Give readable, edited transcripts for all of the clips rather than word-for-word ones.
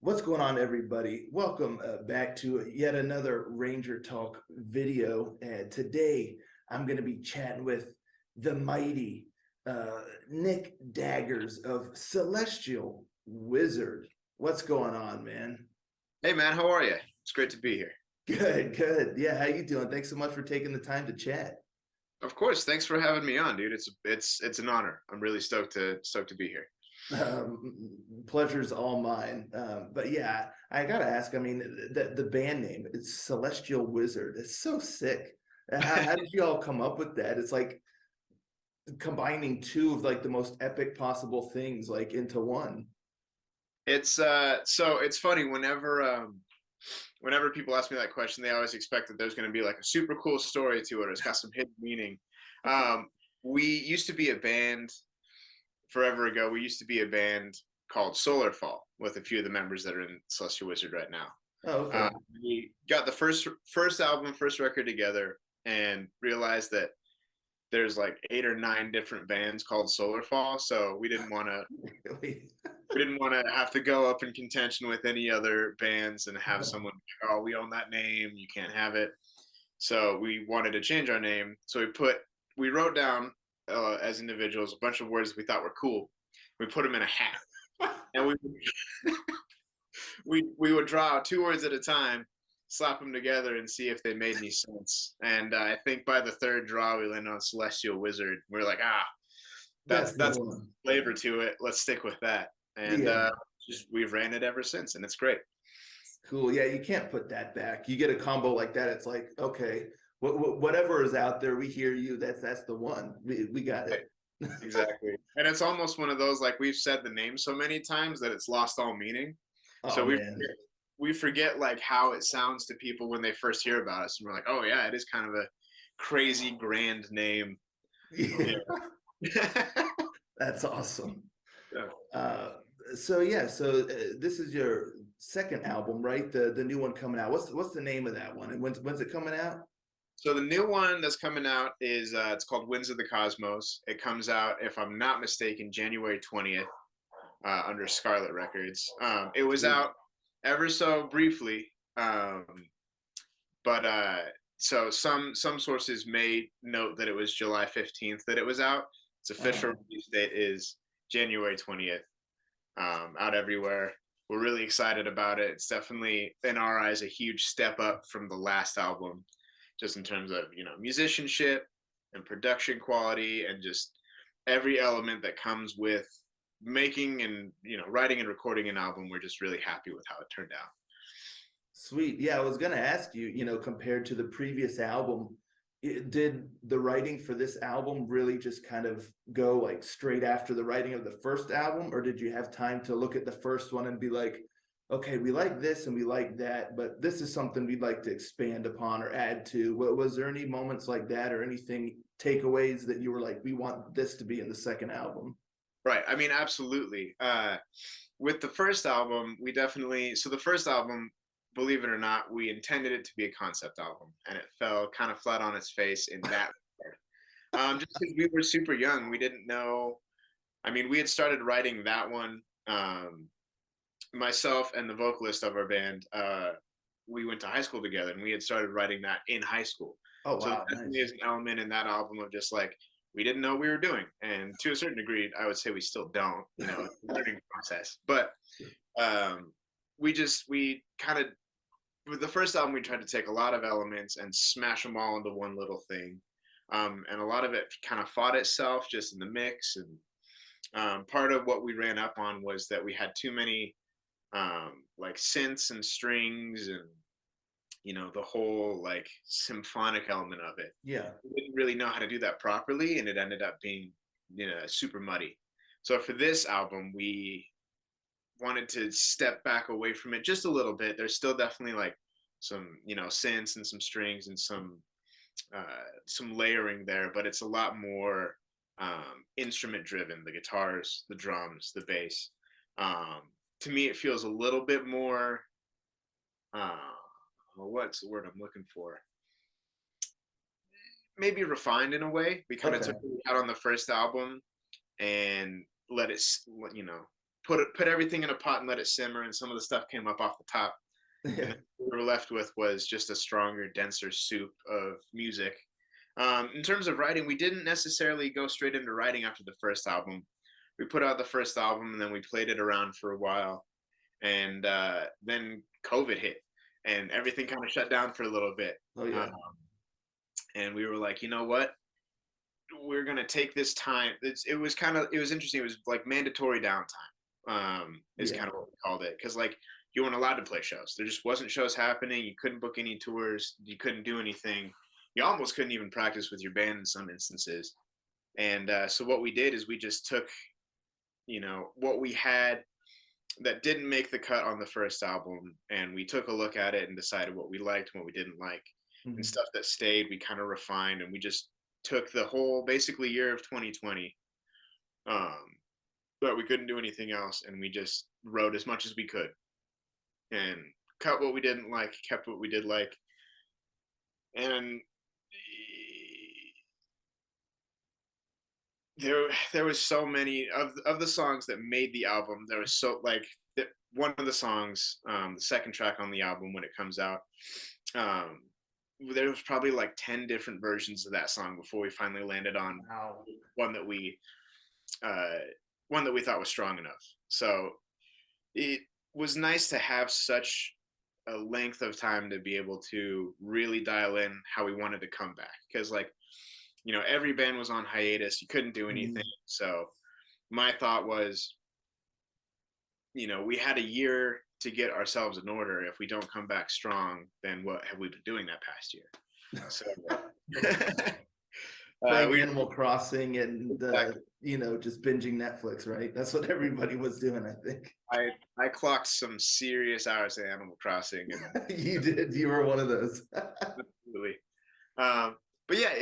What's going on, everybody? Welcome back to yet another Ranger Talk video. And today I'm going to be chatting with the mighty Nick Daggers of Celestial Wizard. What's going on, man? Hey man, how are you? It's great to be here. Good, good. Yeah, how you doing? Thanks so much for taking the time to chat. Of course, thanks for having me on, dude. It's an honor. I'm really stoked to be here. Pleasure's all mine. But yeah, I gotta ask. I mean, the band name, it's Celestial Wizard. It's so sick. How did you all come up with that? It's like combining two of like the most epic possible things like into one. It's funny whenever people ask me that question, they always expect that there's going to be like a super cool story to it, or it's got some hidden meaning. Um, we used to be a band forever ago. We used to be a band called Solar Fall with a few of the members that are in Celestial Wizard right now. Oh, okay. We got the first album, first record together, and realized that there's like 8 or 9 different bands called Solar Fall, so we didn't want to have to go up in contention with any other bands and have someone like, oh, we own that name, you can't have it. So we wanted to change our name, so we wrote down as individuals a bunch of words we thought were cool. We put them in a hat, and we would draw 2 words at a time, slap them together, and see if they made any sense. And I think by the third draw, we landed on Celestial Wizard. We're like, That's the that's one. flavor to it. Let's stick with that. And Yeah, just we've ran it ever since, and it's great. cool. Yeah, you can't put that back. You get a combo like that, it's like, okay, whatever is out there, we hear you. That's the one. We got Right. it. Exactly. And it's almost one of those, like, we've said the name so many times that it's lost all meaning. So Oh man. we forget like how it sounds to people when they first hear about us, and we're like, oh yeah, it is kind of a crazy grand name. Yeah, Yeah. that's awesome. Yeah. Uh, so yeah, so this is your second album, right? The new one coming out. What's the name of that one? And when's it coming out? So the new one that's coming out is it's called Winds of the Cosmos. It comes out, if I'm not mistaken, January 20th, under Scarlet Records. It was Sweet. out ever so briefly, um, but so some sources may note that it was July 15th that it was out. Its official Oh, release date is January 20th. Out everywhere. We're really excited about it. It's definitely, in our eyes, a huge step up from the last album, just in terms of musicianship and production quality and just every element that comes with making and writing and recording an album. We're just really happy with how it turned out. sweet. Yeah, I was gonna ask you, compared to the previous album, did the writing for this album really just kind of go like straight after the writing of the first album, or did you have time to look at the first one and be like, okay, we like this and we like that, but this is something we'd like to expand upon or add to? Was there any moments like that or anything takeaways that you were like, we want this to be in the second album? Right. I mean, absolutely. With the first album, the first album, believe it or not, we intended it to be a concept album, and it fell kind of flat on its face in that regard. Just because we were super young, we didn't know. I mean, we had started writing that one. Myself and the vocalist of our band, we went to high school together, and we had started writing that in high school. Oh So there wow, definitely nice. is an element in that album of just like we didn't know what we were doing, and to a certain degree, I would say we still don't. It's a learning process, but um, we kind of with the first album we tried to take a lot of elements and smash them all into one little thing, and a lot of it kind of fought itself just in the mix. And part of what we ran up on was that we had too many like synths and strings and the whole like symphonic element of it. Yeah. We didn't really know how to do that properly, and it ended up being super muddy. So for this album, we wanted to step back away from it just a little bit. There's still definitely like some synths and some strings and some layering there, but it's a lot more instrument driven. The guitars, the drums, the bass. Um, to me, it feels a little bit more. Uh, what's the word I'm looking for? Maybe refined in a way. We kind of Okay. took what we had on the first album and let it, you know, put everything in a pot and let it simmer, and some of the stuff came up off the top, and Yeah. then what we were left with was just a stronger, denser soup of music. In terms of writing, we didn't necessarily go straight into writing after the first album. We put out the first album and then we played it around for a while, and then COVID hit and everything kind of shut down for a little bit. Oh Uh, yeah. and we were like, you know what? We're gonna take this time. It was interesting. It was like mandatory downtime. Is Yeah. kind of what we called it, because like you weren't allowed to play shows. There just wasn't shows happening. You couldn't book any tours. You couldn't do anything. You almost couldn't even practice with your band in some instances. And so what we did is we just took, what we had that didn't make the cut on the first album, and we took a look at it and decided what we liked and what we didn't like, and Mhm. stuff that stayed we kind of refined, and we just took the whole basically year of 2020, um, but we couldn't do anything else, and we just wrote as much as we could and cut what we didn't like, kept what we did like, and there was so many of the songs that made the album. There was so like one of the songs, the second track on the album when it comes out, um, there was probably like 10 different versions of that song before we finally landed on Wow. one that we uh, one that we thought was strong enough. So it was nice to have such a length of time to be able to really dial in how we wanted to come back, because like every band was on hiatus, you couldn't do anything. Mhm. So my thought was, we had a year to get ourselves in order. If we don't come back strong, then what have we been doing that past year? So Playing we Animal Crossing and exactly, just binging Netflix, right? That's what everybody was doing, I think. I clocked some serious hours of Animal Crossing, and You did. You were one of those. absolutely. But yeah,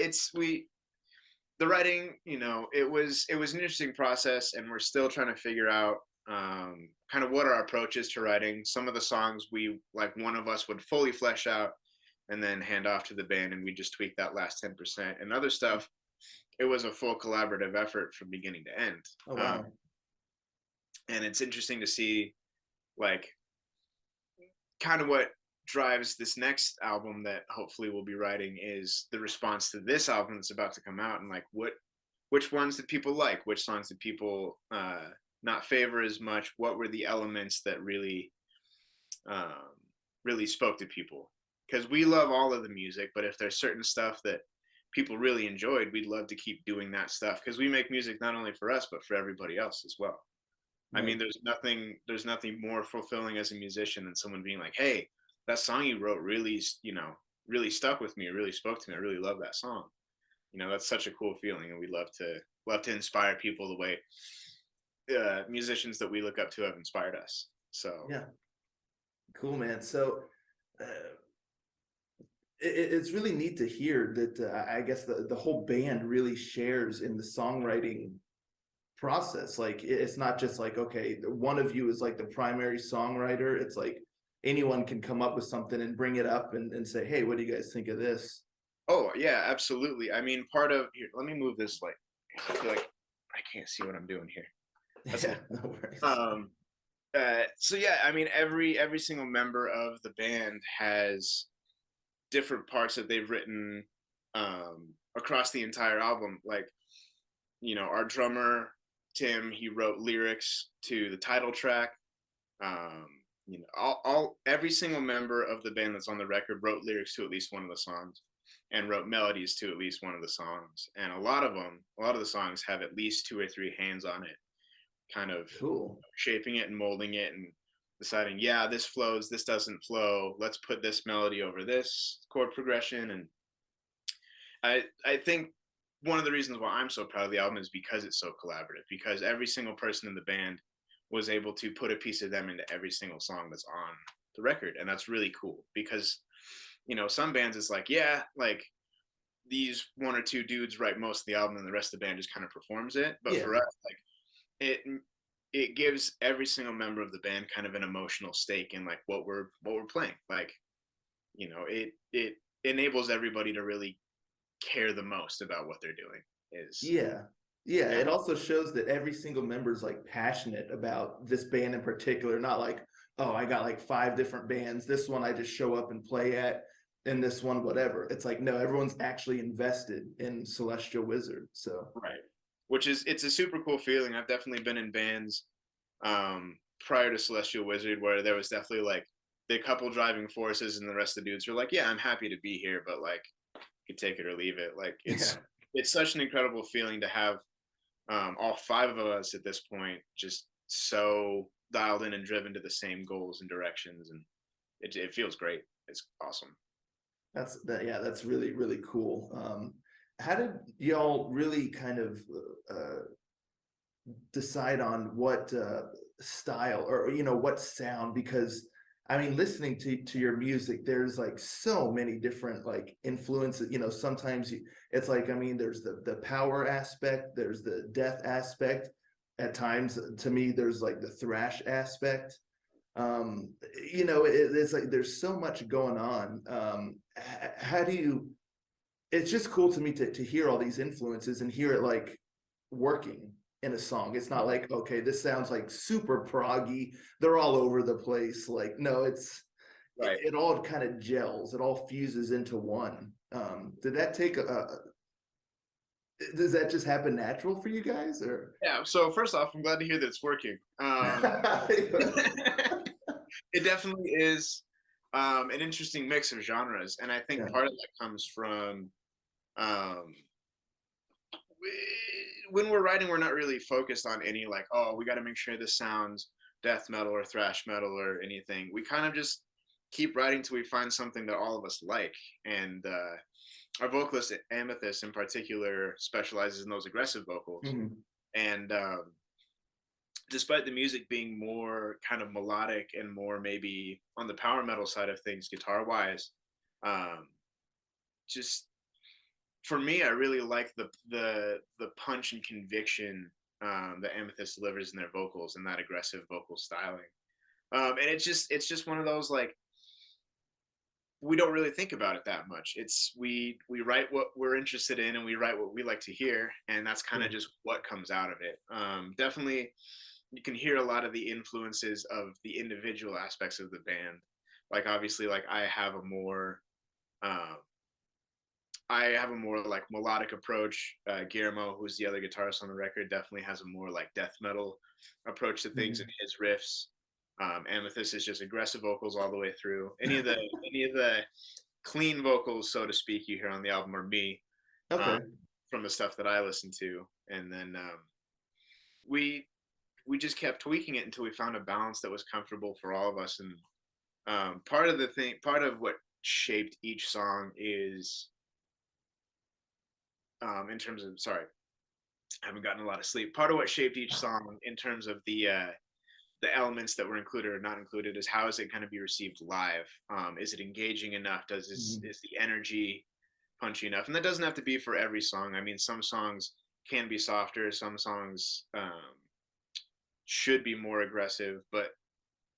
the writing, it was an interesting process, and we're still trying to figure out kind of what our approach is to writing. Some of the songs we like, one of us would fully flesh out and then hand off to the band, and we just tweak that last 10%. And other stuff, it was a full collaborative effort from beginning to end. Oh Um, wow. and it's interesting to see, like, kind of what drives this next album that hopefully we'll be writing is the response to this album that's about to come out, and like which ones did people like, which songs did people not favor as much, what were the elements that um, really spoke to people, because we love all of the music, but if there's certain stuff that people really enjoyed, we'd love to keep doing that stuff, because we make music not only for us but for everybody else as well. I No. mean, there's nothing more fulfilling as a musician than someone being like, "Hey, that song you wrote really, really stuck with me. It really spoke to me. I really love that song." That's such a cool feeling, and we love to inspire people the way musicians that we look up to have inspired us. So, Yeah. Cool, man. So uh, it's really neat to hear that I guess the whole band really shares in the songwriting process. Like it's not just like, okay, one of you is like the primary songwriter. It's like anyone can come up with something and bring it up and say, hey, what do you guys think of this? oh yeah, absolutely. I mean, part of here, let me move this. Like, I feel like I can't see what I'm doing here. That's a Yeah, no worries. so yeah, I mean, every single member of the band has different parts that they've written across the entire album. Like, our drummer Tim, he wrote lyrics to the title track. Um, every single member of the band that's on the record wrote lyrics to at least one of the songs, and wrote melodies to at least one of the songs. And a lot of the songs have at least two or three hands on it, kind of Cool. shaping it and molding it and deciding, yeah, this flows, this doesn't flow. Let's put this melody over this chord progression. And I think one of the reasons why I'm so proud of the album is because it's so collaborative, because every single person in the band was able to put a piece of them into every single song that's on the record. And that's really cool, because some bands, it's like, yeah, like these one or two dudes write most of the album and the rest of the band just kind of performs it. But Yeah. for us, like, it gives every single member of the band kind of an emotional stake in like what we're playing. Like, it enables everybody to really care the most about what they're doing. Is Yeah. Yeah, Yeah, it also shows that every single member is like passionate about this band in particular, not like, oh, I got like 5 different bands. This one I just show up and play at, and this one, whatever. It's like, no, everyone's actually invested in Celestial Wizard. So, right. Which is it's a super cool feeling. I've definitely been in bands prior to Celestial Wizard where there was definitely like the couple driving forces and the rest of the dudes were like, yeah, I'm happy to be here, but like you could take it or leave it. Like yeah, it's such an incredible feeling to have all 5 of us at this point just so dialed in and driven to the same goals and directions, and it feels great. It's awesome. that's that. Yeah, that's really, really cool. How did y'all really kind of uh, decide on what style or what sound? Because I mean, listening to your music, there's like so many different like influences. Sometimes it's like, I mean, there's the power aspect, there's the death aspect. At times, to me, there's like the thrash aspect. um it's like there's so much going on. How do you It's just cool to me to hear all these influences and hear it like working in a song. It's not like, okay, this sounds like super proggy, they're all over the place. Like, no, Right. it all kind of gels, it all fuses into one. Did that take does that just happen natural for you guys, or Yeah. So first off, I'm glad to hear that it's working. It definitely is an interesting mix of genres, and I think yeah. part of that comes from um, when we're writing, we're not really focused on any like, oh, we got to make sure this sounds death metal or thrash metal or anything. We kind of just keep writing till we find something that all of us like. And our vocalist Amethyst in particular specializes in those aggressive vocals. Mhm. And despite the music being more kind of melodic and more maybe on the power metal side of things, guitar wise, um, just for me, I really like the punch and conviction that Amethyst delivers in their vocals and that aggressive vocal styling. And it's just one of those like we don't really think about it that much. It's we write what we're interested in and we write what we like to hear, and that's kind Yeah. of just what comes out of it. Definitely, you can hear a lot of the influences of the individual aspects of the band. Like obviously, like um, I have a more like melodic approach. Guillermo, who's the other guitarist on the record, definitely has a more like death metal approach to things in Mhm. his riffs. Amethyst is just aggressive vocals all the way through. Any of the clean vocals, so to speak, you hear on the album are me um, Okay. from the stuff that I listen to, and then we we just kept tweaking it until we found a balance that was comfortable for all of us. And part of what shaped each song is in terms of sorry, I haven't gotten a lot of sleep. Part of what shaped each song in terms of the elements that were included or not included is how is it going to be received live? Is it engaging enough? Mhm. Is the energy punchy enough? And that doesn't have to be for every song. I mean, some songs can be softer. Some songs should be more aggressive. But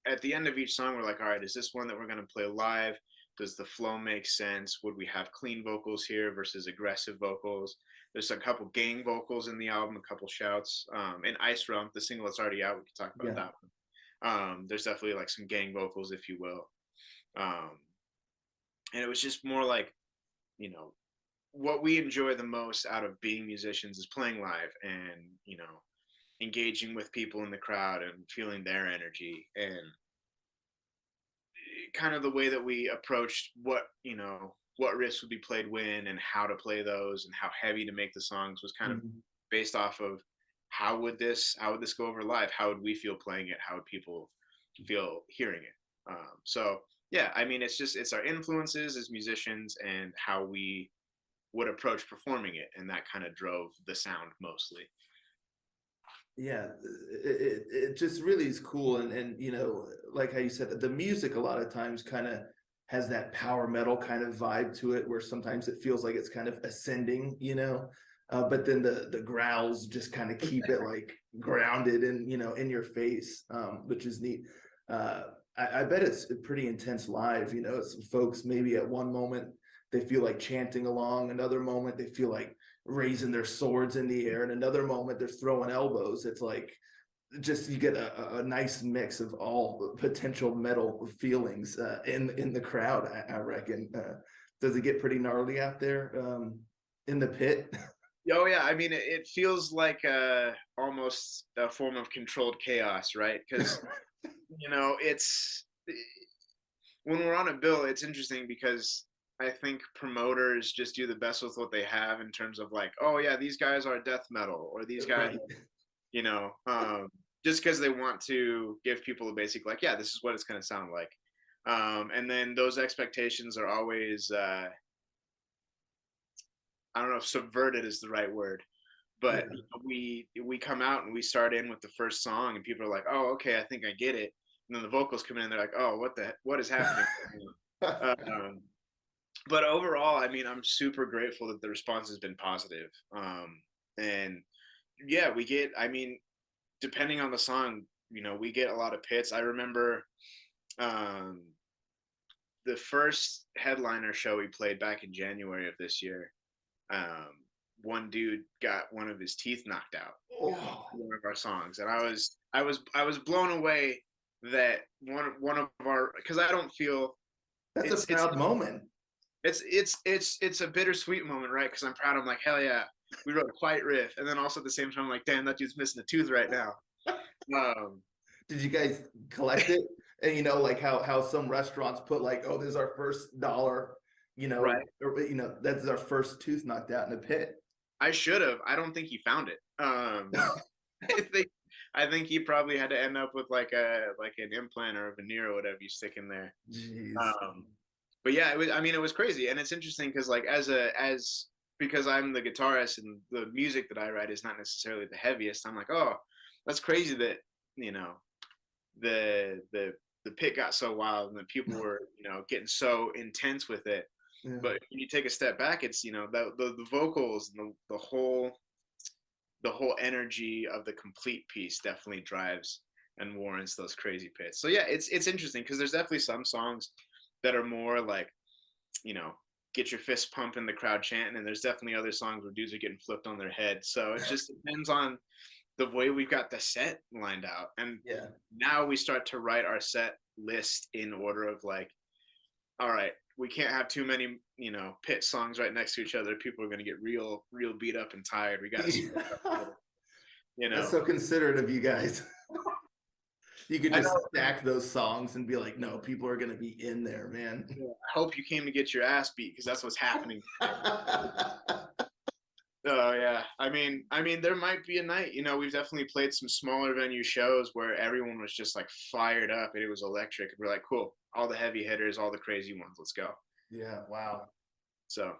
at the end of each song, we're like, all right, is this one that we're going to play live? Does the flow make sense? Would we have clean vocals here versus aggressive vocals? There's a couple gang vocals in the album, a couple shouts. And Ice Realm, the single that's already out, we could talk about Yeah. that one. There's definitely like some gang vocals, if you will. Um, and it was just more like, you know, what we enjoy the most out of being musicians is playing live and, engaging with people in the crowd and feeling their energy. And kind of the way that we approached what riffs would be played when and how to play those and how heavy to make the songs was kind of Mhm. based off of how would this go over live, how would we feel playing it, how would people feel hearing it. So yeah, I mean it's our influences as musicians and how we would approach performing it, and that kind of drove the sound mostly. Yeah, it just really is cool. And like how you said, the music a lot of times kind of has that power metal kind of vibe to it, where sometimes it feels like it's kind of ascending, but then the growls just kind of keep it like grounded and in your face, which is neat. uh I bet it's pretty intense live. Some folks maybe at one moment they feel like chanting along, another moment they feel like raising their swords in the air, and another moment they're throwing elbows. It's like just you get a nice mix of all potential metal feelings in the crowd. I reckon. Does it get pretty gnarly out there in the pit? Oh yeah, I mean it feels like almost a form of controlled chaos, right? Because it's when we're on a bill, it's interesting because I think promoters just do the best with what they have in terms of like, oh yeah, these guys are death metal, or these guys, Right. you know, just because they want to give people a basic like, yeah, this is what it's going to sound like, and then those expectations are always, I don't know if subverted is the right word, Yeah. but we come out and we start in with the first song, and people are like, oh, okay, I think I get it, and then the vocals come in, they're like, oh, what is happening? um, but overall, I mean, I'm super grateful that the response has been positive. And yeah, we get, I mean, depending on the song, we get a lot of pits. I remember um, the first headliner show we played back in January of this year. Um, one dude got one of his teeth knocked out. Oh, One of our songs, and I was blown away that one of our, because I don't feel that's a it's proud moment. it's a bittersweet moment, right? Because I'm proud. I'm like, hell yeah, we wrote a quiet riff, and then also at the same time, I'm like, damn, that dude's missing a tooth right now. Um, Did you guys collect it? And like how some restaurants put like, oh, this is our first dollar, right. or that's our first tooth knocked out in the pit. I should have. I don't think he found it. I think I think he probably had to end up with like an implant or a veneer or whatever you stick in there. Jeez. Um, but yeah, it was. I mean, it was crazy, and it's interesting because like as because I'm the guitarist and the music that I write is not necessarily the heaviest. I'm like, oh, that's crazy that you know the pit got so wild and that people were getting so intense with it. Yeah. But when you take a step back, it's the vocals and the whole energy of the complete piece definitely drives and warrants those crazy pits. So yeah, it's interesting because there's definitely some songs that are more like, you know, get your fist pumping, the crowd chanting, and there's definitely other songs where dudes are getting flipped on their head. So it just depends on the way we've got the set lined out. And Yeah. now we start to write our set list in order of like, all right, we can't have too many, pit songs right next to each other. People are going to get real beat up and tired. We got to split up a little, you That's know. so considerate of you guys. You could I just know. stack those songs and be like, no, people are gonna be in there, man. I hope you came to get your ass beat because that's what's happening. Oh yeah. I mean, there might be a night. We've definitely played some smaller venue shows where everyone was just like fired up and it was electric. And we're like, cool, all the heavy hitters, all the crazy ones, let's go. Yeah, wow. So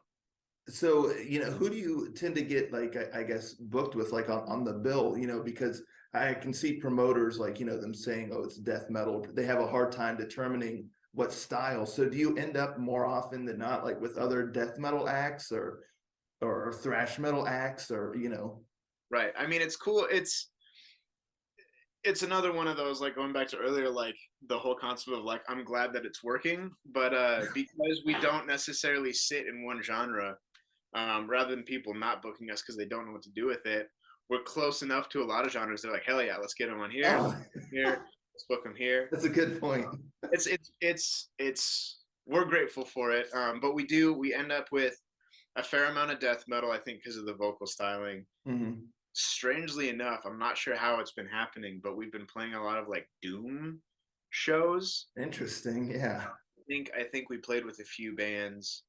So, who do you tend to get like I guess booked with like on the bill, because I can see promoters like, them saying, oh, it's death metal. They have a hard time determining what style. So do you end up more often than not like with other death metal acts or thrash metal acts or? right. I mean, it's cool. It's another one of those, like going back to earlier, like the whole concept of like I'm glad that it's working, but because we don't necessarily sit in one genre, rather than people not booking us because they don't know what to do with it, we're close enough to a lot of genres. They're like, hell yeah, let's get them on here, Oh, here, let's book them here. that's a good point. It's we're grateful for it, but we end up with a fair amount of death metal, I think, because of the vocal styling. Mhm. Strangely enough, I'm not sure how it's been happening, but we've been playing a lot of like doom shows. Interesting. Yeah. I think we played with a few bands.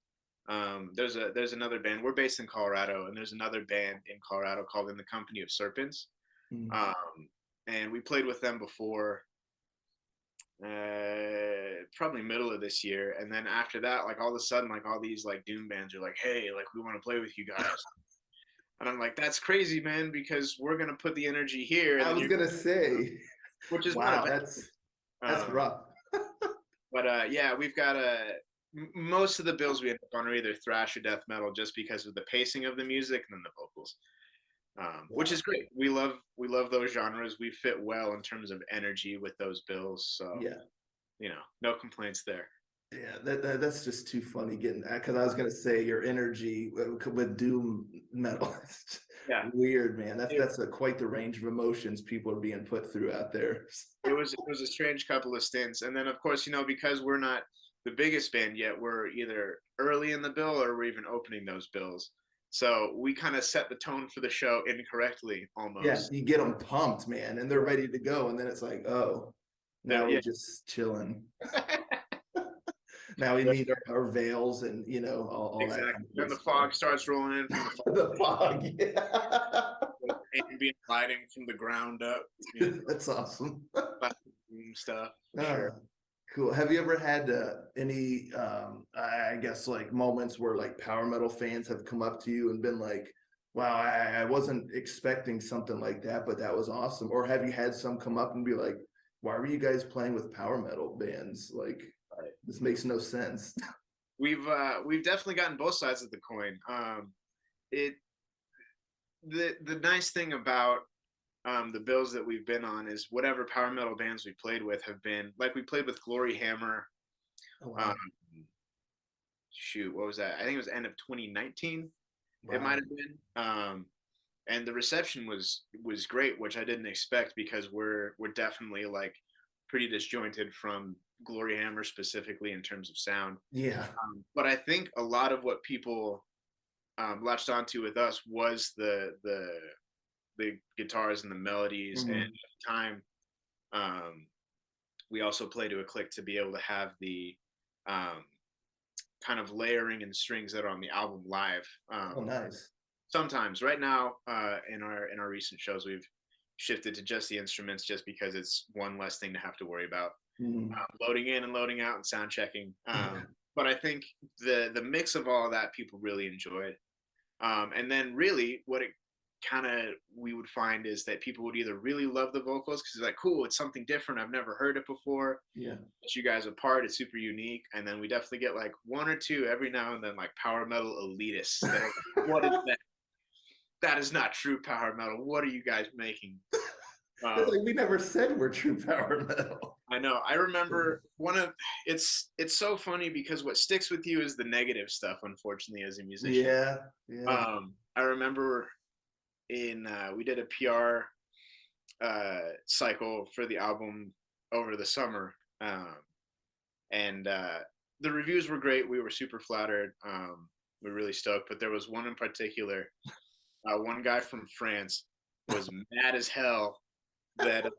There's another band. We're based in Colorado, and there's another band in Colorado called In the Company of Serpents. Mhm. And we played with them before, probably middle of this year. And then after that, like all of a sudden, like all these like doom bands are like, hey, like we want to play with you guys. And I'm like, that's crazy, man, because we're gonna put the energy here, and I then was you're, gonna say, which is not a wow, bad. that's Um, rough. but yeah, we've got most of the bills we end up on are either thrash or death metal, just because of the pacing of the music and then the vocals, which Wow. is great. We love those genres. We fit well in terms of energy with those bills, so Yeah. no complaints there. Yeah, that's just too funny getting that, because I was gonna say your energy with doom metal. It's just Yeah, weird, man. it, That's quite the range of emotions people are being put through out there. it was a strange couple of stints, and then of course, because we're not the biggest band yet, we're either early in the bill or we're even opening those bills. So we kind of set the tone for the show incorrectly Yeah, almost. you get them pumped, man, and they're ready to go, and then it's like, oh, now we're Yeah, just chilling. Now we need our veils and all that exactly. kind of Then good the stuff. fog starts rolling in from the The fog, yeah. ambient lighting from the ground up, That's awesome. stuff for Uh, sure. cool. Have you ever had any, I guess, like moments where like power metal fans have come up to you and been like, wow, I wasn't expecting something like that, but that was awesome? Or have you had some come up and be like, why were you guys playing with power metal bands? Like, Right. this makes no sense. We've definitely gotten both sides of the coin. It the nice thing about the bills that we've been on is whatever power metal bands we played with have been like we played with Glory Hammer. Oh, Um, wow. Shoot, what was that? I think it was end of 2019. It might Wow. have been. And the reception was great, which I didn't expect because we're definitely like pretty disjointed from Glory Hammer specifically in terms of sound. Yeah. But I think a lot of what people latched onto with us was the guitars and the melodies. And at Mhm. the time, um, we also play to a click to be able to have the um, kind of layering and strings that are on the album live. Oh, nice. Sometimes, right now, in our recent shows, we've shifted to just the instruments, just because it's one less thing to have to worry about Mhm. loading in and loading out and sound checking. Yeah. But I think the mix of all of that people really enjoyed. And then really what it kind of we would find is that people would either really love the vocals because it's like, cool, it's something different, I've never heard it before, Yeah. but you guys apart, it's super unique. And then we definitely get like one or two every now and then, like power metal elitists that are like, what is that? That is not true power metal. What are you guys making? It's um like we never said we're true power metal. I know. I remember it's so funny because what sticks with you is the negative stuff, unfortunately, as a musician. Yeah. Yeah. I remember in we did a PR cycle for the album over the summer, and the reviews were great. We were super flattered. We were really stoked. But there was one in particular. One guy from France was mad as hell that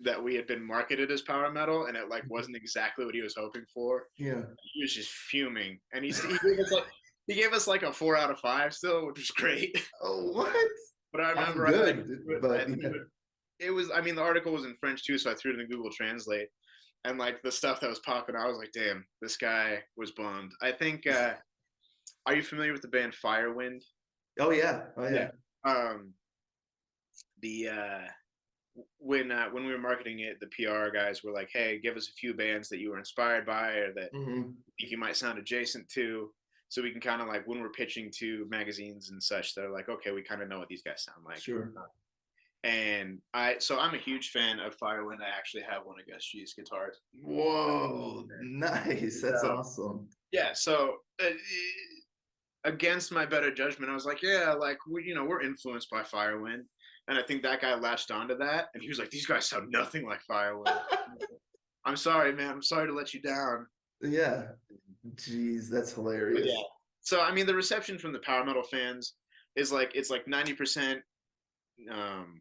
that we had been marketed as power metal, and it like wasn't exactly what he was hoping for. Yeah. He was just fuming, and he gave us like a 4 out of 5 still, which was great. Oh, what? But I I'm remember good, I but threw yeah. it was, I mean, the article was in French too, so I threw it in Google Translate, and like the stuff that was popping, I was like, damn, this guy was bummed. I think. Are you familiar with the band Firewind? Oh yeah. Oh Yeah. yeah. Um, the when we were marketing it, the PR guys were like, "Hey, give us a few bands that you were inspired by or that Hmm. you think you might sound adjacent to." So we can kind of like when we're pitching to magazines and such, they're like, okay, we kind of know what these guys sound like. Sure. And so I'm a huge fan of Firewind. I actually have one of Gus G's guitars. Whoa, nice. That's So awesome. yeah, so against my better judgment, I was like, yeah, like we're influenced by Firewind, and I think that guy latched onto that, and he was like, these guys sound nothing like Firewind. I'm sorry, man. I'm sorry to let you down. Yeah. Jeez, that's But yeah. hilarious. So I mean, the reception from the power metal fans is like it's like 90%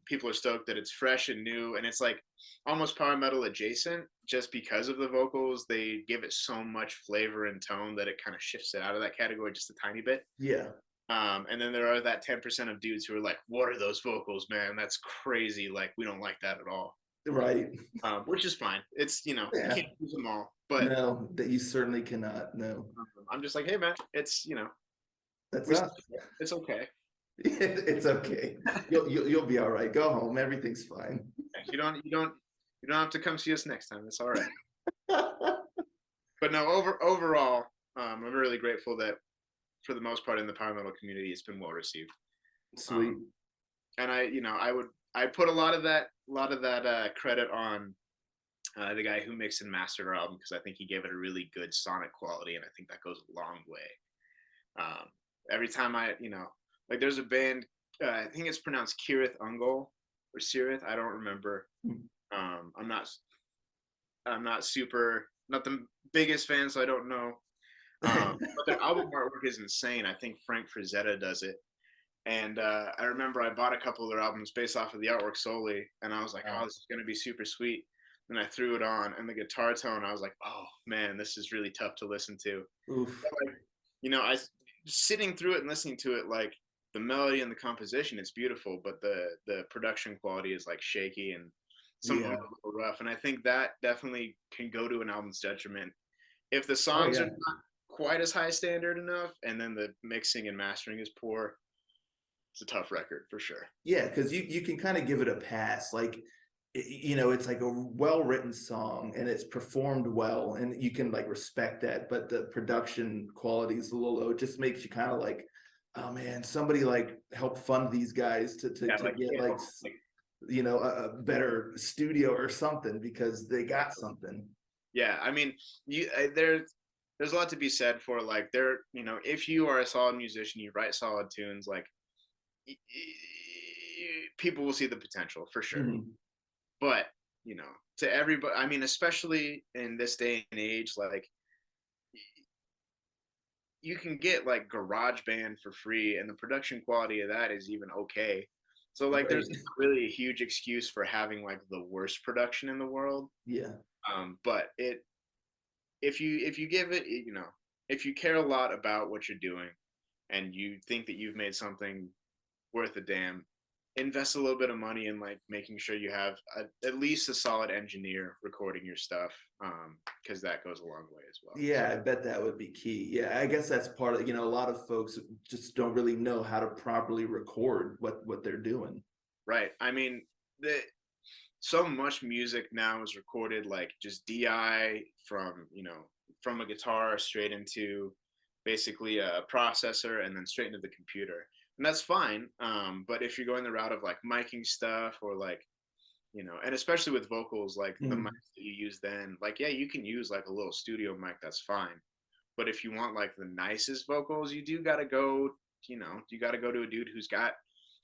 people are stoked that it's fresh and new, and it's like almost power metal adjacent just because of the vocals. They give it so much flavor and tone that it kind of shifts it out of that category just a tiny bit. Yeah. And then there are that 10% of dudes who are like, what are those vocals, man? That's crazy. Like, we don't like that at all. Right. Which is fine. It's, you Yeah. can't use them all. But No, that you certainly cannot. No. I'm just like, hey, man, it's, That's we, us. it's okay. It's okay. You'll be all right. Go home. Everything's fine. You don't have to come see us next time. It's all right. But no, overall, I'm really grateful that for the most part in the power metal community, it's been well received. Sweet. And I put a lot of that credit on the guy who mixed and mastered our album, because I think he gave it a really good sonic quality, and I think that goes a long way. Every time like there's a band, I think it's pronounced Kirith Ungol or Sirith, I don't remember. I'm not the biggest fan, so I don't know. But their album artwork is insane. I think Frank Frazetta does it. And I remember I bought a couple of their albums based off of the artwork solely, and I was like, oh, this is going to be super sweet. And I threw it on, and the guitar tone, I was like, oh man, this is really tough to listen to. Oof. But, like, I sitting through it and listening to it, like the melody and the composition, it's beautiful, but the production quality is like shaky and some a little rough. And I think that definitely can go to an album's detriment if the songs are not quite as high standard enough, and then the mixing and mastering is poor. It's a tough record for sure. Yeah, because you can kind of give it a pass. Like, it's like a well-written song and it's performed well, and you can like respect that. But the production quality is a little low. It just makes you kind of like, oh man, somebody like help fund these guys to get a better studio or something, because they got something. Yeah, I mean, there's a lot to be said for like if you are a solid musician, you write solid tunes, like people will see the potential for sure. But to everybody, I mean, especially in this day and age, like you can get like GarageBand for free, and the production quality of that is even okay. So like there's really a huge excuse for having like the worst production in the world. But if you give it, if you care a lot about what you're doing and you think that you've made something worth a damn, invest a little bit of money in like making sure you have at least a solid engineer recording your stuff, because that goes a long way as well. Yeah, I bet that would be key. Yeah, I guess that's part of, a lot of folks just don't really know how to properly record what they're doing. Right. I mean, so much music now is recorded like just DI from a guitar straight into basically a processor and then straight into the computer. And that's fine. But if you're going the route of like miking stuff, or like, and especially with vocals, like the mics that you use then, like, yeah, you can use like a little studio mic, that's fine. But if you want like the nicest vocals, you got to go to a dude who's got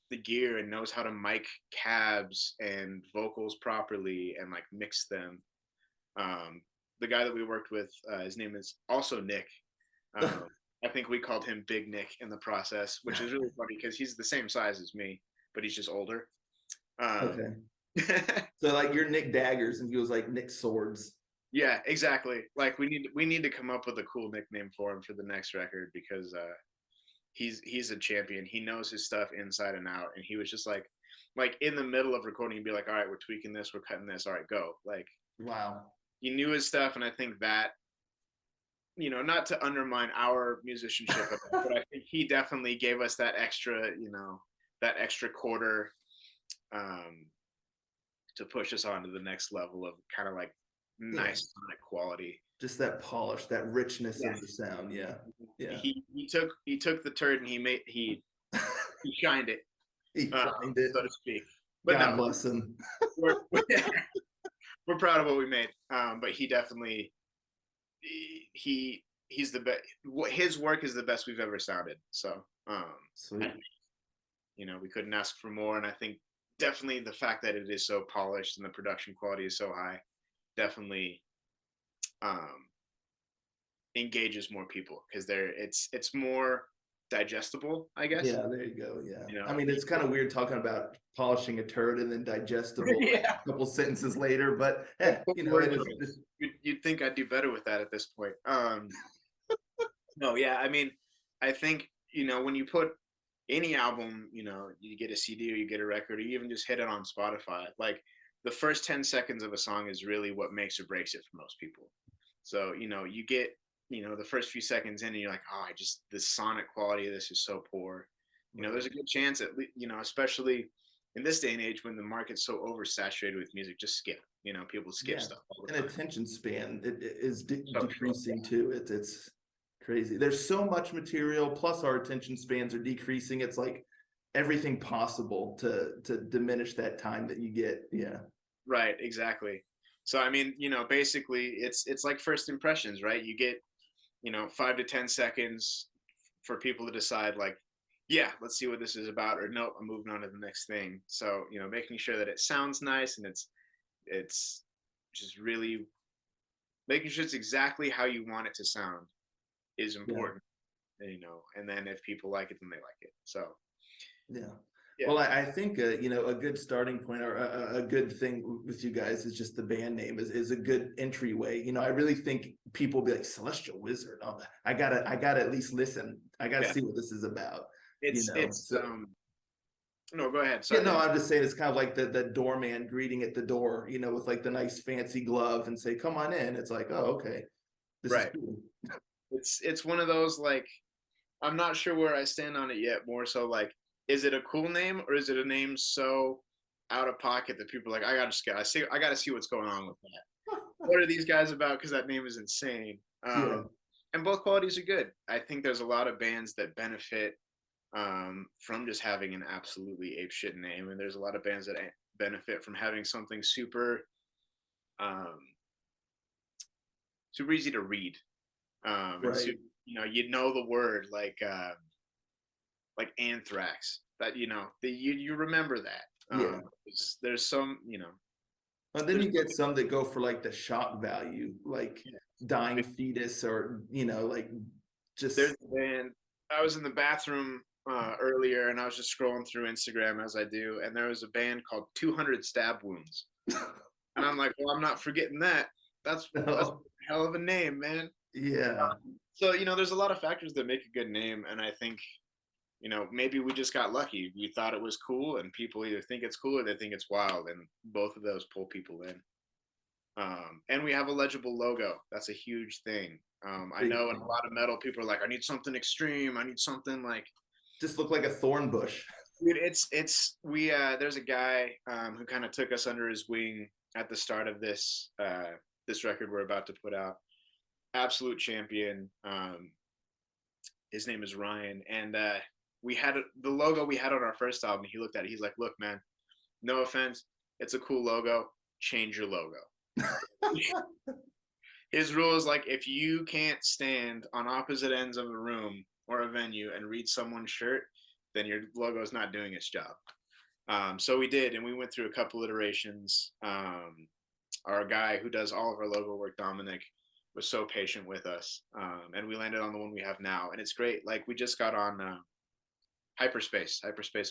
the gear and knows how to mic cabs and vocals properly and like mix them. The guy that we worked with, his name is also Nick. I think we called him Big Nick in the process, which is really funny because he's the same size as me, but he's just older. Okay. So like you're Nick Daggers and he was like Nick Swords. Yeah, exactly. Like we need to come up with a cool nickname for him for the next record, because he's a champion. He knows his stuff inside and out, and he was just like in the middle of recording, he'd be like, all right, we're tweaking this, we're cutting this, all right, go. Like, wow. He knew his stuff, and I think that, not to undermine our musicianship, but I think he definitely gave us that extra, that extra quarter to push us on to the next level of kind of like nice sonic quality. Just that polish, that richness of the sound. Yeah. He took the turd and he shined it. He shined it, so to speak. But God bless him. We're proud of what we made. But he definitely he's the best. His work is the best we've ever sounded. So sweet. We couldn't ask for more, and I think definitely the fact that it is so polished and the production quality is so high definitely engages more people, because it's more digestible, I guess. Yeah, there you go. Yeah. I mean, it's kind of weird talking about polishing a turd and then digestible a couple sentences later, but you'd think I'd do better with that at this point. No, yeah, I mean, I think, when you put any album, you get a CD or you get a record, or you even just hit it on Spotify, like the first 10 seconds of a song is really what makes or breaks it for most people. So, you get, the first few seconds in and you're like, oh, the sonic quality of this is so poor. There's a good chance that, especially in this day and age when the market's so oversaturated with music, just skip, people skip stuff all the time. And attention span is decreasing too. It's crazy. There's so much material, plus our attention spans are decreasing. It's like everything possible to diminish that time that you get. Yeah. Right, exactly. So I mean, basically it's like first impressions, right? You get, 5 to 10 seconds for people to decide, like, yeah, let's see what this is about, or nope, I'm moving on to the next thing. So, making sure that it sounds nice, and it's just really making sure it's exactly how you want it to sound is Yeah. important, and then if people like it, then they like it. So Yeah. yeah. Well, I think a good starting point or a good thing with you guys is just the band name is a good entryway. I really think people be like Celestial Wizard. Oh, I gotta at least listen. I gotta Yeah, see what this is about. it's So no, go ahead, yeah, sorry, I no, didn't. I'm just saying it's kind of like the doorman greeting at the door, with like the nice fancy glove and say, "Come on in." It's like, oh, okay, this is Right, cool. it's one of those, like, I'm not sure where I stand on it yet. More so, like, is it a cool name, or is it a name so out of pocket that people are like, I gotta see what's going on with that. What are these guys about? Because that name is insane. Yeah, And both qualities are good. I think there's a lot of bands that benefit from just having an absolutely apeshit name, and there's a lot of bands that benefit from having something um, super easy to read, and right. you know the word, like anthrax. That you remember that. Yeah. There's some And then there's you get some that go for like the shock value, like dying fetus or, like there's just a band. I was in the bathroom earlier, and I was just scrolling through Instagram as I do, and there was a band called 200 Stab Wounds, and I'm like, well, I'm not forgetting that. That's a no. hell of a name, man. Yeah. So there's a lot of factors that make a good name, and I think maybe we just got lucky. We thought it was cool, and people either think it's cool or they think it's wild, and both of those pull people in. And we have a legible logo. That's a huge thing. I Big know in a thing. lot of metal, people are like, I need something extreme. I need something like, Just look like a thorn bush. dude, it's we there's a guy who kind of took us under his wing at the start of this record we're about to put out. Absolute champion. His name is Ryan, and we had the logo we had on our first album. He looked at it. He's like, "Look, man, no offense, it's a cool logo. Change your logo." His rule is, like, if you can't stand on opposite ends of a room or a venue and read someone's shirt, then your logo is not doing its job. So we did, and we went through a couple iterations. Our guy who does all of our logo work, Dominic, was so patient with us, and we landed on the one we have now, and it's great. Like, we just got on Hyperspace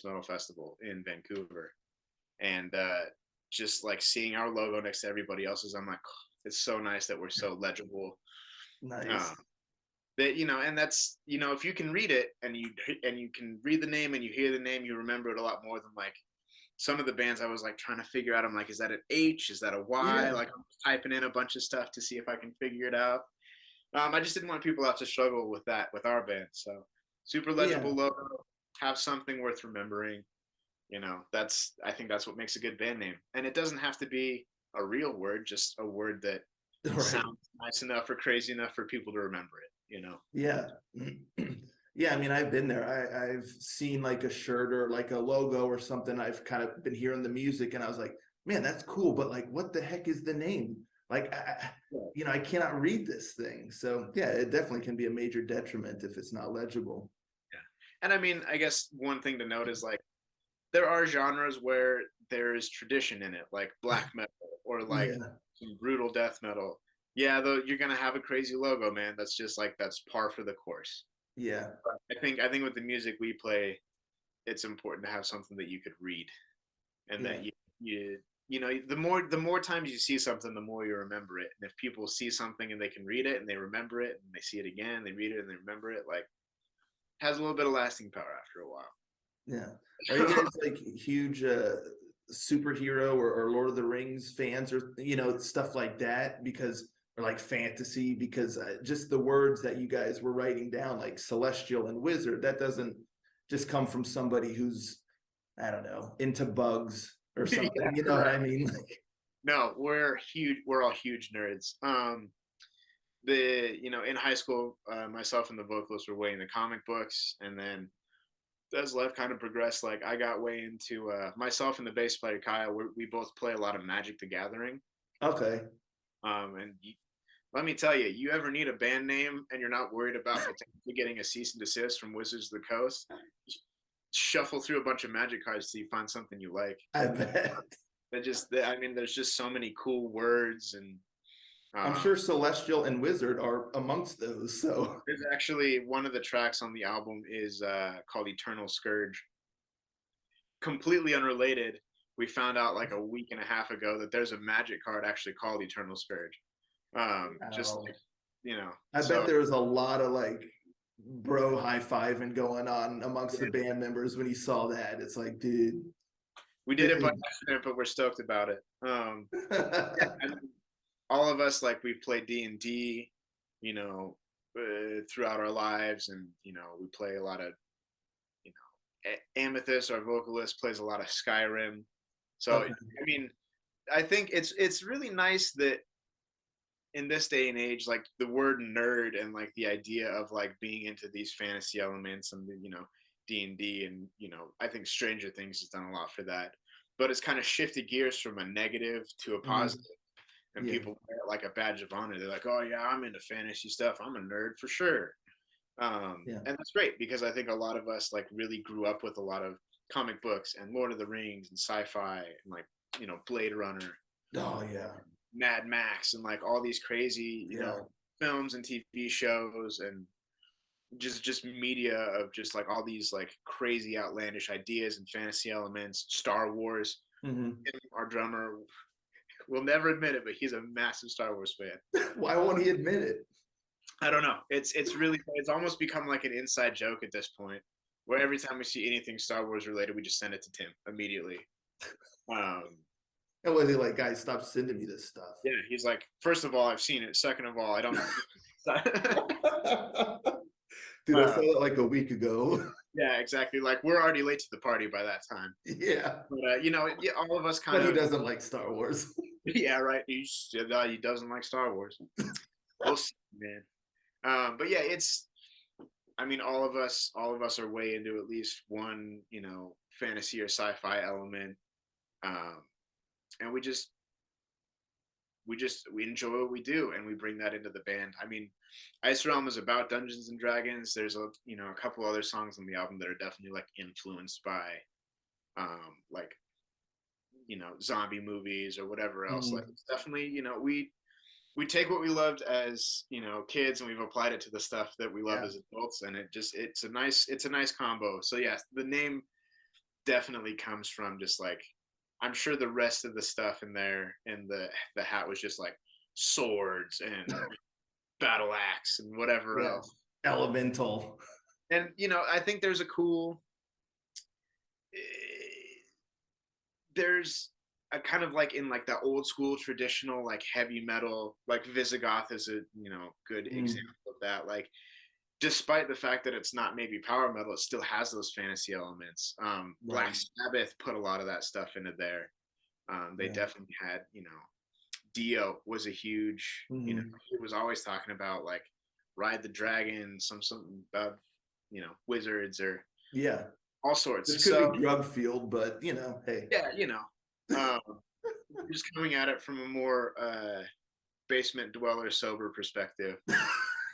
Metal Festival in Vancouver, and just like seeing our logo next to everybody else's, I'm like, oh, it's so nice that we're so legible. Uh, Nice. that and that's if you can read it, and you can read the name and you hear the name, you remember it a lot more than, like, some of the bands I was like trying to figure out. I'm like, is that an H? Is that a Y? Yeah. Like, I'm typing in a bunch of stuff to see if I can figure it out. I just didn't want people to have to struggle with that with our band. So super Yeah. legible logo, have something worth remembering. I think that's what makes a good band name. And it doesn't have to be a real word, just a word that Right. sounds nice enough or crazy enough for people to remember it. Yeah. Yeah, I mean, I've been there. I've seen like a shirt or like a logo or something. I've kind of been hearing the music and I was like, man, that's cool, but like, what the heck is the name? Like, I cannot read this thing. So yeah, it definitely can be a major detriment if it's not legible. Yeah. And I mean, I guess one thing to note is, like, there are genres where there is tradition in it, like black metal or like Yeah. some brutal death metal. Yeah, though, you're gonna have a crazy logo, man. That's just like, that's par for the course. Yeah. I think with the music we play, it's important to have something that you could read, and Yeah. that the more times you see something, the more you remember it. And if people see something and they can read it and they remember it, and they see it again, they read it and they remember it, like, has a little bit of lasting power after a while. Yeah. Are you guys like huge superhero or Lord of the Rings fans or stuff like that? Because or like fantasy because just the words that you guys were writing down like celestial and wizard that doesn't just come from somebody who's I don't know into bugs or Yeah, something. You know what I correct. mean? Like, No, we're huge. We're all huge nerds. In high school, myself and the vocalist were way into comic books, and then as life kind of progressed, like, I got way into myself and the bass player Kyle. We both play a lot of Magic the Gathering. Okay. And let me tell you, you ever need a band name and you're not worried about potentially getting a cease and desist from Wizards of the Coast, just shuffle through a bunch of Magic cards till you find something you like. I bet. I mean, there's just so many cool words, and I'm um, sure Celestial and Wizard are amongst those. So there's actually one of the tracks on the album is called Eternal Scourge. Completely unrelated. We found out like a week and a half ago that there's a Magic card actually called Eternal Scourge. Just wow. like, you know, I bet so there was a lot of like bro high fiving going on amongst the yeah, band members when he saw that. It's like, dude, we did it by dude. accident, but we're stoked about it. Yeah, I mean, all of us like we've played D&D, you know, throughout our lives, and we play a lot of, Amethyst, our vocalist, plays a lot of Skyrim. So Okay. I mean, I think it's really nice that in this day and age, like the word nerd and like the idea of like being into these fantasy elements and D&D, and I think Stranger Things has done a lot for that, but it's kind of shifted gears from a negative to a Mhm. positive, and Yeah. people wear it like a badge of honor. They're like, oh yeah, I'm into fantasy stuff, I'm a nerd for sure. Yeah. And that's great because I think a lot of us like really grew up with a lot of comic books and Lord of the Rings and sci-fi and like Blade Runner, Oh yeah. Mad Max, and like all these crazy Yeah. films and TV shows, and just media of just like all these like crazy outlandish ideas and fantasy elements. Star Wars. Hmm. Our drummer will never admit it, but he's a massive Star Wars fan. Why won't he admit it? I don't know. It's almost become like an inside joke at this point, where every time we see anything Star Wars related, we just send it to Tim immediately. Um, And was he like, guys, stop sending me this stuff? yeah, he's like, first of all, I've seen it. Second of all, I don't know. Dude, I saw uh, that like a week ago. yeah, exactly. Like we're already late to the party by that time. Yeah. But yeah, all of us kind But he of, doesn't like Star Wars. yeah, right. He doesn't like Star Wars. We'll see, man. But yeah, I mean, all of us are way into at least one, fantasy or sci-fi element, um, and we enjoy what we do, and we bring that into the band. I mean, Ice Realm is about Dungeons and Dragons. There's a couple other songs on the album that are definitely like influenced by, like zombie movies or whatever else. Like Mhm. it's definitely, we take what we loved as kids, and we've applied it to the stuff that we love Yeah. as adults, and it's a nice combo. So yes, the name definitely comes from just like, I'm sure the rest of the stuff in there in the hat was just like swords and battle axe and whatever Yeah. else. Elemental. And I think eh, there's a kind of like in like the old school traditional like heavy metal, like Visigoth is a good Mm. example of that. Like despite the fact that it's not maybe power metal, it still has those fantasy elements. Black Right. Sabbath put a lot of that stuff into there. They Yeah. definitely had, Dio was a huge, Mhm. he was always talking about like Ride the Dragon, something about, wizards or Yeah. all sorts. This could be So drug fueled, but hey. yeah, um, just coming at it from a more basement dweller sober perspective.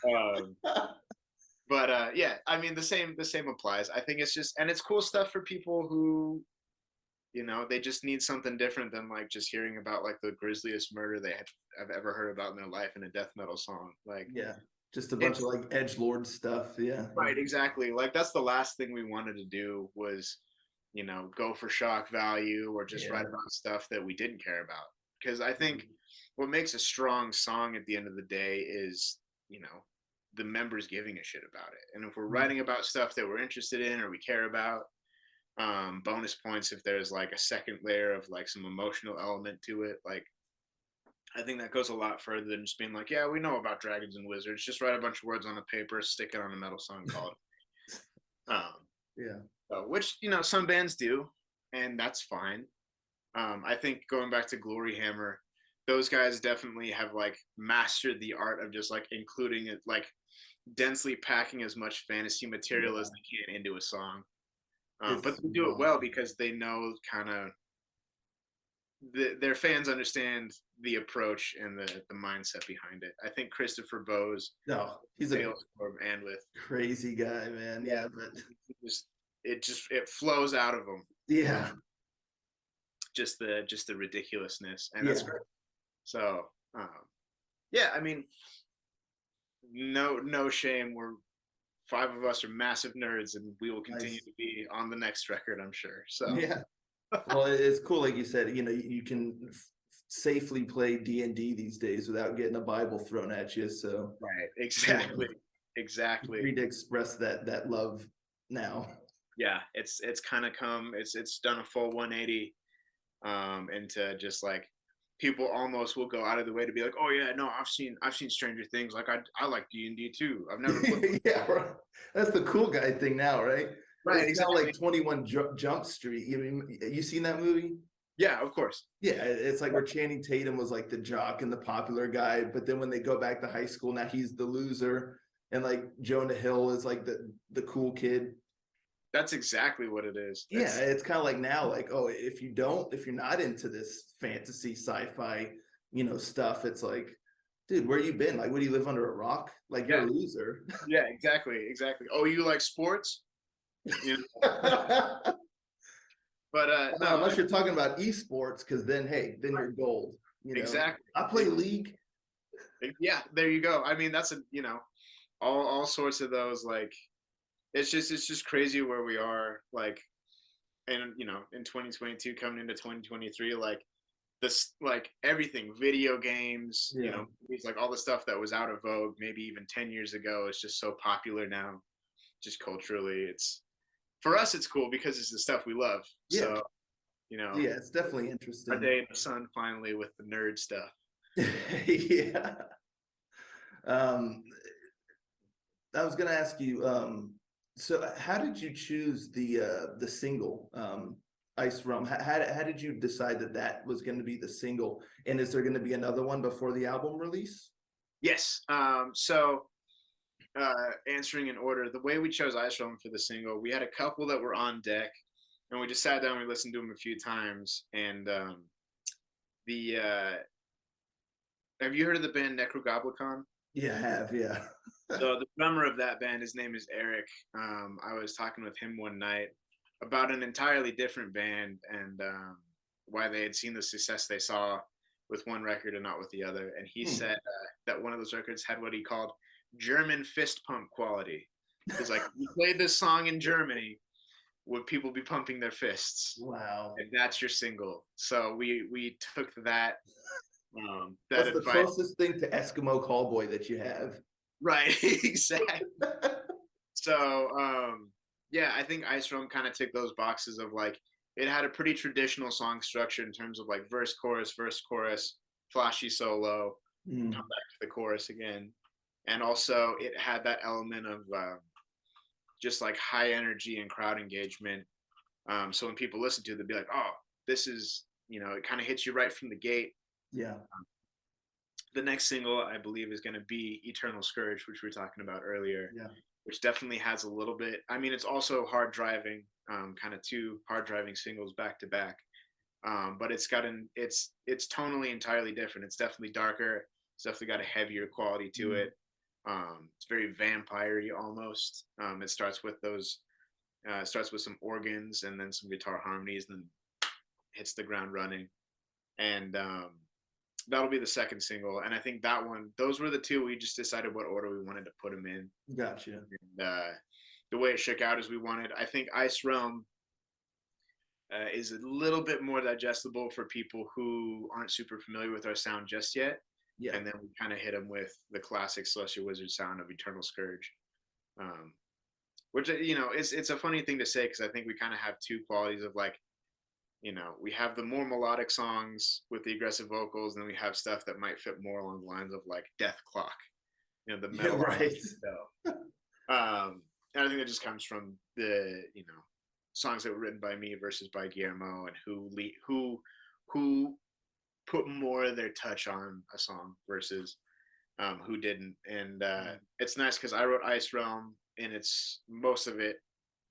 Um, but yeah, I mean the same applies. I think it's just, and it's cool stuff for people who they just need something different than like just hearing about like the grisliest murder have ever heard about in their life in a death metal song. Like Yeah. Just a bunch of it's like edge lord stuff. Yeah. Yeah. right, exactly. Like that's the last thing we wanted to do was go for shock value or just Yeah. write about stuff that we didn't care about. Because I think what makes a strong song at the end of the day is you know the members giving a shit about it. And if we're Mhm. writing about stuff that we're interested in or we care about, bonus points if there's like a second layer of like some emotional element to it. Like I think that goes a lot further than just being like, yeah, we know about dragons and wizards, just write a bunch of words on a paper, stick it on a metal song, called um, Yeah. which some bands do, and that's fine. I think going back to Glory Hammer, those guys definitely have like mastered the art of just like including it, like densely packing as much fantasy material as Yeah. they can into a song. But It's they do it wild. well because they know kind of their fans understand the approach and the mindset behind it. I think Christopher Bose No, he's a Salesforce and with crazy guy, man. Yeah, but just it flows out of him. yeah, Just the ridiculousness, and that's yeah. great. So yeah, I mean, no shame. We're five of us are massive nerds, and we will continue Nice. to be on the next record, I'm sure. So Yeah. Well, it's cool, like you said. You can safely play D&D these days without getting a Bible thrown at you. So right, exactly, exactly. free to express that love now. Yeah, it's kind of come. It's done a full 180, into just like people almost will go out of the way to be like, oh yeah, no, I've seen Stranger Things. Like I like D&D too. I've never played. Yeah, right. That's the cool guy thing now, right? Right, It's kind of exactly. like 21 Jump Street. You seen that movie? Yeah, of course. Yeah, it's like where Channing Tatum was like the jock and the popular guy, but then when they go back to high school, now he's the loser, and like Jonah Hill is like the cool kid. That's exactly what it is. Yeah, it's kind of like now, like, oh, if you're not into this fantasy sci-fi, stuff, it's like, dude, where you been? Like, what do you live under a rock? Like, you're Yeah, a loser. yeah, exactly. Oh, you like sports? You know? But no, Unless you're talking about esports, because then, hey, then you're gold. exactly. I play League. Yeah, there you go. I mean, that's all sorts of those, like it's just crazy where we are, like, and in 2022 coming into 2023, like this, like everything, video games, Yeah, it's like all the stuff that was out of vogue maybe even 10 years ago is just so popular now, just culturally. It's for us, it's cool because it's the stuff we love. yeah, So yeah. It's definitely our interesting. day in the sun finally with the nerd stuff. Yeah. Um, I was gonna ask you, so how did you choose the single, Ice Rum? How did you decide that was going to be the single? And is there going to be another one before the album release? Yes. So answering in order, the way we chose Ice Realm for the single, we had a couple that were on deck, and we just sat down and we listened to them a few times. And the have you heard of the band Necrogoblicon? Yeah, I have, yeah. So the drummer of that band, his name is Eric. I was talking with him one night about an entirely different band, and why they had seen the success they saw with one record and not with the other. And he said that one of those records had what he called German fist pump quality. He's like, you played this song in Germany, would people be pumping their fists? Wow. And that's your single. So we took that that What's the advice. closest thing to Eskimo Callboy that you have? Right, exactly. So yeah, I think Ice Realm kind of ticked those boxes of like it had a pretty traditional song structure in terms of like verse, chorus, flashy solo, Mm, come back to the chorus again. And also it had that element of just like high energy and crowd engagement. So when people listen to it, they'll be like, oh, this is, it kind of hits you right from the gate. yeah. The next single, I believe, is going to be Eternal Scourge, which we were talking about earlier, Yeah. which definitely has a little bit. I mean, it's also hard driving, kind of two hard driving singles back to back. But it's tonally entirely different. It's definitely darker. It's definitely got a heavier quality to it. It's very vampire-y almost. It starts with some organs and then some guitar harmonies, and then hits the ground running. And that'll be the second single. And I think those were the two we just decided what order we wanted to put them in. Gotcha. And the way it shook out as we wanted. I think Ice Realm is a little bit more digestible for people who aren't super familiar with our sound just yet. Yeah. And then we kind of hit them with the classic Celestial Wizard sound of Eternal Scourge, which it's a funny thing to say because I think we kind of have two qualities of like, we have the more melodic songs with the aggressive vocals, and then we have stuff that might fit more along the lines of like Death Clock, the metal. Yeah, right. And I think that just comes from the songs that were written by me versus by Guillermo, and who put more of their touch on a song versus who didn't. And it's nice because I wrote Ice Realm, and it's most of it,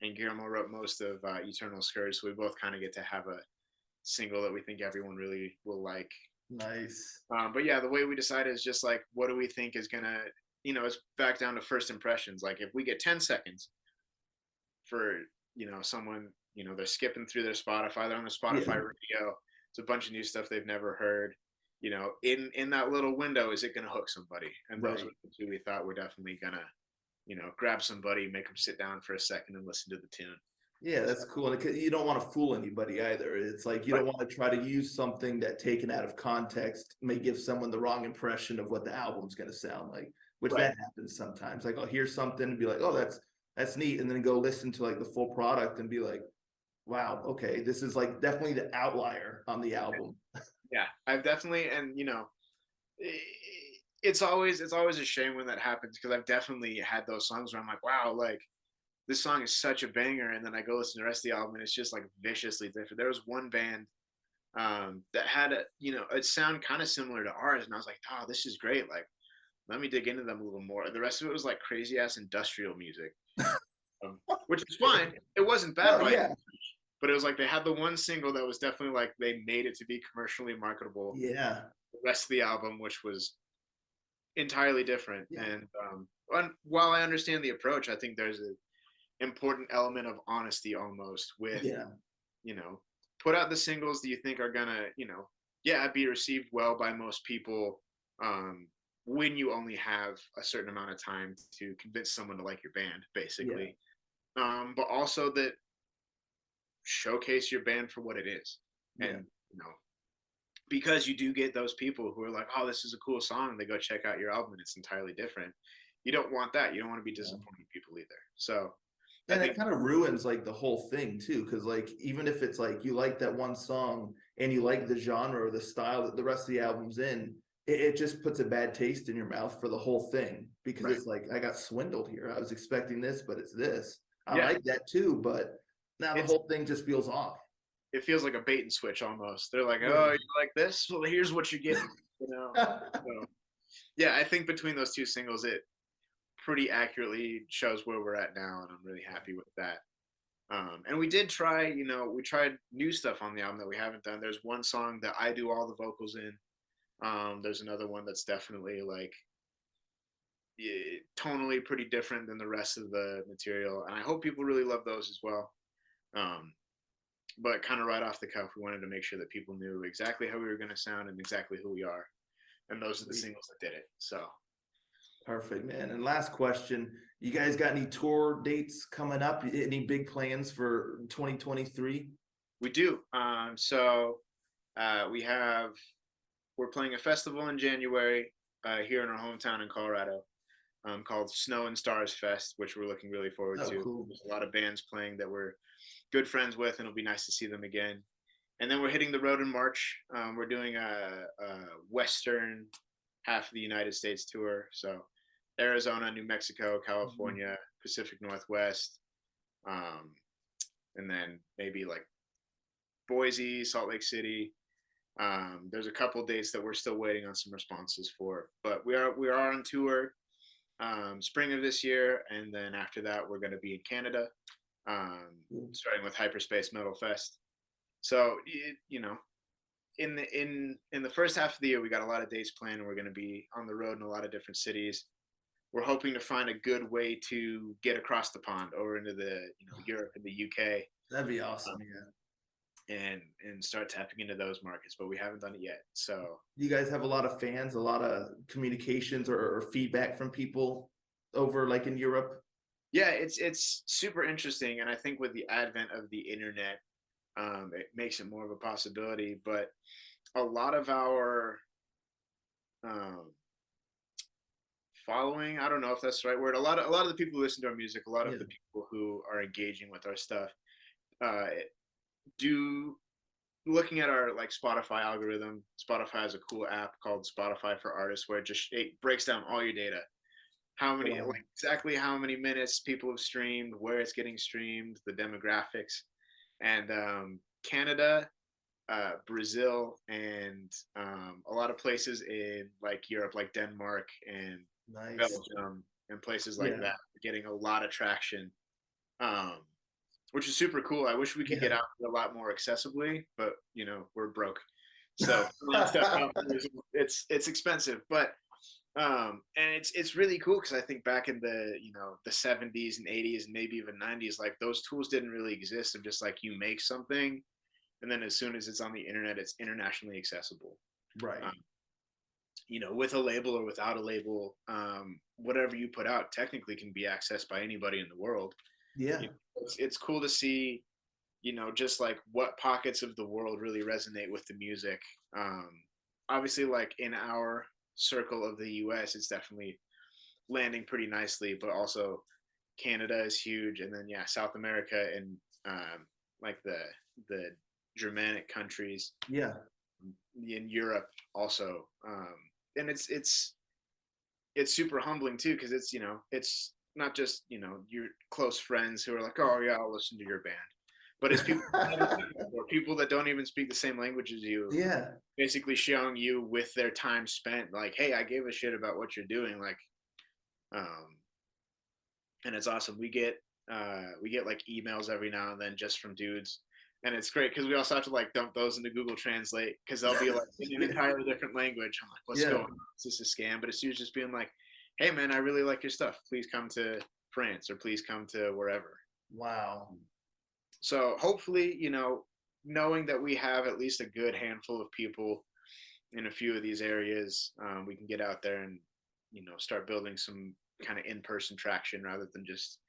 and Guillermo wrote most of Eternal Scourge, so we both kind of get to have a single that we think everyone really will like. Nice. But yeah, the way we decided is just like, what do we think is gonna, it's back down to first impressions. Like if we get 10 seconds for, someone, they're skipping through their Spotify, they're on the Spotify Yeah. radio. It's a bunch of new stuff they've never heard. In that little window, is it gonna hook somebody? And those were Right. the two we thought were definitely gonna, grab somebody, make them sit down for a second and listen to the tune. Yeah, So, that's cool. And you don't want to fool anybody either. It's like you right, don't want to try to use something that taken out of context may give someone the wrong impression of what the album's going to sound like, which right. that happens sometimes. Like I'll hear something and be like, "Oh, that's neat," and then go listen to like the full product and be like, "Wow, okay, this is like definitely the outlier on the album." Yeah, I've definitely, and it's always a shame when that happens, because I've definitely had those songs where I'm like, wow, like this song is such a banger, and then I go listen to the rest of the album and it's just like viciously different. There was one band that had a sound kind of similar to ours, and I was like, oh, this is great. Like, let me dig into them a little more. The rest of it was like crazy ass industrial music, which is fine. It wasn't bad Oh by, yeah, but it was like they had the one single that was definitely like they made it to be commercially marketable. yeah, The rest of the album, which was entirely different. yeah, And while I understand the approach, I think there's an important element of honesty almost with, yeah, you know, put out the singles that you think are gonna, yeah, be received well by most people. Um, when you only have a certain amount of time to convince someone to like your band, yeah, basically. But also that showcase your band for what it is. yeah, And, because you do get those people who are like, oh, this is a cool song. They go check out your album and it's entirely different. You don't want that. You don't want to be yeah. disappointing people either. So I And it think, kind of ruins like the whole thing too, because like even if it's like you like that one song and you like the genre or the style that the rest of the album's in, it just puts a bad taste in your mouth for the whole thing because right. it's like I got swindled here. I was expecting this, but it's this. I Yeah. like that too, but now the It's, whole thing just feels off. it feels like a bait and switch almost. They're like, Yeah. oh, you like this? Well, here's what you're getting, you know? So yeah, I think between those two singles, it pretty accurately shows where we're at now. And I'm really happy with that. And we did try, we tried new stuff on the album that we haven't done. There's one song that I do all the vocals in. There's another one that's definitely like tonally pretty different than the rest of the material, and I hope people really love those as well. Um, but kind of right off the cuff, we wanted to make sure that people knew exactly how we were going to sound and exactly who we are, and those are the singles that did it. So Perfect, man. And last question, you guys got any tour dates coming up? Any big plans for 2023? we do. We have we're playing a festival in January here in our hometown in Colorado, called Snow and Stars Fest, which we're looking really forward Oh, to. cool. There's a lot of bands playing that we're good friends with, and it'll be nice to see them again. And then we're hitting the road in March. We're doing a western half of the United States tour. So Arizona, New Mexico, Mhm. California, Pacific Northwest, um, and then maybe like Boise, Salt Lake City. There's a couple dates that we're still waiting on some responses for, but we are on tour spring of this year, and then after that we're going to be in Canada, Cool. starting with Hyperspace Metal Fest. So in the first half of the year, we got a lot of dates planned, and we're going to be on the road in a lot of different cities. We're hoping to find a good way to get across the pond over into the Europe and the UK, That'd be um, awesome. Yeah. and start tapping into those markets, but we haven't done it yet. So You guys have a lot of fans, a lot of communications or feedback from people over like in Europe. yeah, it's super interesting, and I think with the advent of the internet, it makes it more of a possibility. But a lot of our um, following, I don't know if that's the right word. A lot of the people who listen to our music, a lot of Yeah. the people who are engaging with our stuff, uh, do looking at our like Spotify algorithm. Spotify has a cool app called Spotify for Artists, where it breaks down all your data, how many, Wow. like exactly how many minutes people have streamed, where it's getting streamed, the demographics. And Canada, Brazil, and a lot of places in like Europe, like Denmark and Nice. Belgium and places like Yeah. that, getting a lot of traction. Um, which is super cool. I wish we could get Yeah. out a lot more accessibly, but you know, we're broke. So stuff out there it's expensive, but and it's really cool because I think back in the the 70s and 80s and maybe even 90s, like those tools didn't really exist of just like you make something and then as soon as it's on the internet it's internationally accessible. Right. um, with a label or without a label, whatever you put out technically can be accessed by anybody in the world. Yeah. It's cool to see, just like what pockets of the world really resonate with the music. Um, Obviously, like in our circle of the US, it's definitely landing pretty nicely, but also Canada is huge. And then, yeah, South America and like the Germanic countries Yeah. in Europe also. And it's super humbling too, because it's not just, your close friends who are like, oh, yeah, I'll listen to your band. But it's people or people that don't even speak the same language as you, Yeah. basically showing you with their time spent, like, hey, I gave a shit about what you're doing. Like, um, and it's awesome. We get like emails every now and then just from dudes. And it's great because we also have to like dump those into Google Translate because they'll be like in an entirely different language. I'm like, what's Yeah. going on? Is this a scam? But it's usually just being like, hey man, I really like your stuff. Please come to France or please come to wherever. Wow. So hopefully, knowing that we have at least a good handful of people in a few of these areas, we can get out there and start building some kind of in-person traction rather than just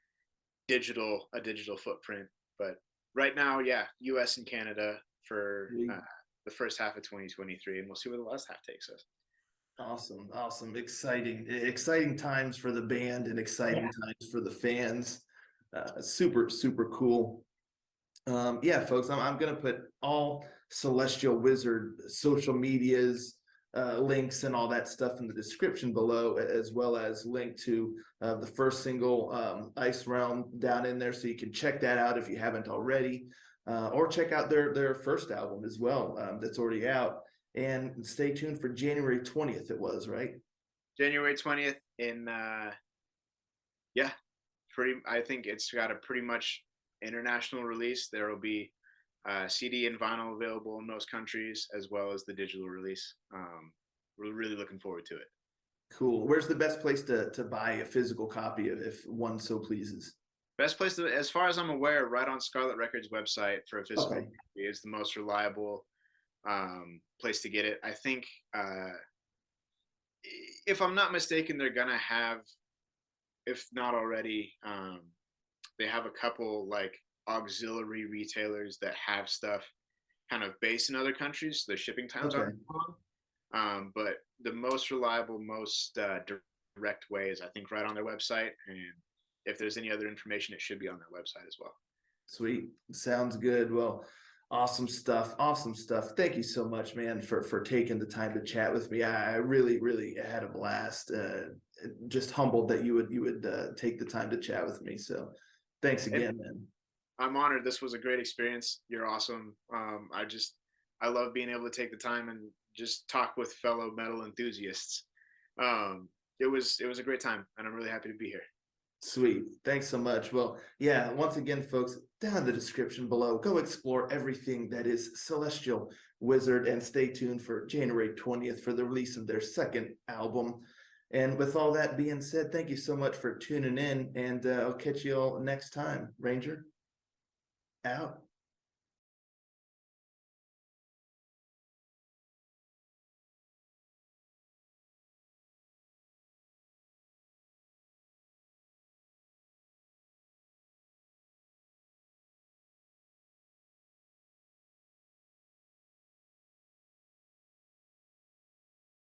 digital footprint. But right now, yeah, U.S. and Canada for the first half of 2023, and we'll see where the last half takes us. Awesome. Awesome. Exciting times for the band and exciting times for the fans. Super cool. Yeah, folks, I'm going to put all Celestial Wizard social medias, links and all that stuff in the description below, as well as link to the first single, Ice Realm, down in there. So you can check that out if you haven't already, or check out their first album as well, that's already out. And stay tuned for January 20th, it was, right? January 20th in yeah, I think it's got a pretty much international release. There will be CD and vinyl available in most countries, as well as the digital release. We're really looking forward to it. Cool. Where's the best place to buy a physical copy if one so pleases? Best place to, as far as I'm aware, right on Scarlet Records website for a physical Okay. copy is the most reliable place to get it. I think, if I'm not mistaken, they're gonna have, if not already, they have a couple like auxiliary retailers that have stuff kind of based in other countries. So the shipping times Okay. aren't long. But the most reliable, most direct way is, I think, right on their website. And if there's any other information, it should be on their website as well. Sweet. Sounds good. Well, awesome stuff. Awesome stuff. Thank you so much, man, for taking the time to chat with me. I really had a blast. Just humbled that you would take the time to chat with me. So thanks And again, man. I'm honored. This was a great experience. You're awesome. I love being able to take the time and just talk with fellow metal enthusiasts. It was a great time, and I'm really happy to be here. Sweet. Thanks so much. Well, yeah, once again, folks, down in the description below, go explore everything that is Celestial Wizard and stay tuned for January 20th for the release of their second album. And with all that being said, thank you so much for tuning in, and I'll catch you all next time. Ranger, out.